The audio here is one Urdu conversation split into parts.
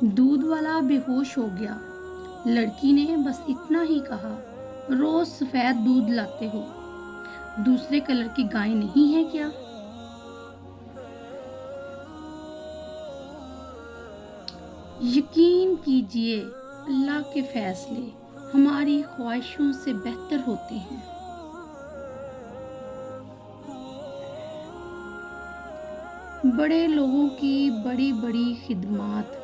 دودھ والا بے ہوش ہو گیا۔ لڑکی نے بس اتنا ہی کہا، روز سفید دودھ لاتے ہو، دوسرے کلر کی گائے نہیں ہے کیا؟ یقین کیجئے اللہ کے فیصلے ہماری خواہشوں سے بہتر ہوتے ہیں۔ بڑے لوگوں کی بڑی بڑی خدمات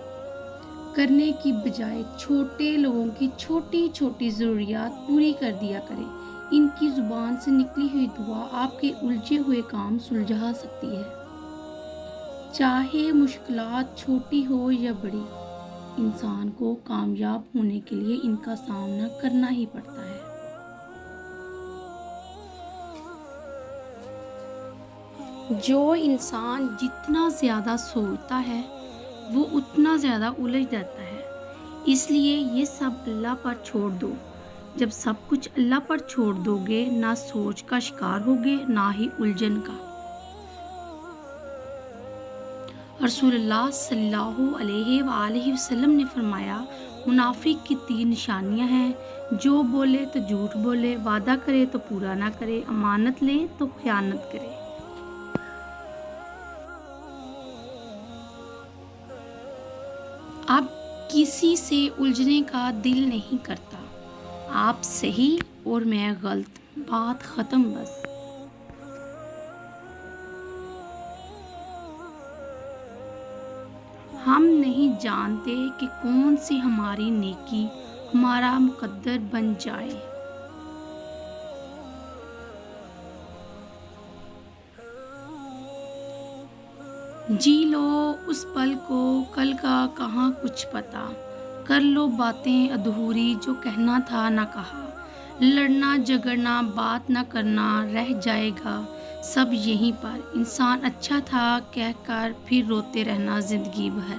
کرنے کی بجائے چھوٹے لوگوں کی چھوٹی چھوٹی ضروریات پوری کر دیا کریں۔ ان کی زبان سے نکلی ہوئی دعا آپ کے الجھے ہوئے کام سلجھا سکتی ہے۔ چاہے مشکلات چھوٹی ہو یا بڑی، انسان کو کامیاب ہونے کے لیے ان کا سامنا کرنا ہی پڑتا ہے۔ جو انسان جتنا زیادہ سوچتا ہے وہ اتنا زیادہ الجھ جاتا ہے۔ اس لیے یہ سب اللہ پر چھوڑ دو۔ جب سب کچھ اللہ پر چھوڑ دو گے، نہ سوچ کا شکار ہوگے، نہ ہی الجھن کا۔ رسول اللہ صلی اللہ علیہ وآلہ وسلم نے فرمایا، منافق کی 3 نشانیاں ہیں: جو بولے تو جھوٹ بولے، وعدہ کرے تو پورا نہ کرے، امانت لے تو خیانت کرے۔ اب کسی سے الجھنے کا دل نہیں کرتا۔ آپ صحیح اور میں غلط، بات ختم بس۔ ہم نہیں جانتے کہ کون سی ہماری نیکی ہمارا مقدر بن جائے۔ جی لو اس پل کو، کل کا کہاں کچھ پتا، کر لو باتیں ادھوری جو کہنا تھا نہ کہا، لڑنا جھگڑنا بات نہ کرنا رہ جائے گا سب یہیں پر، انسان اچھا تھا کہہ کر پھر روتے رہنا زندگی بھر۔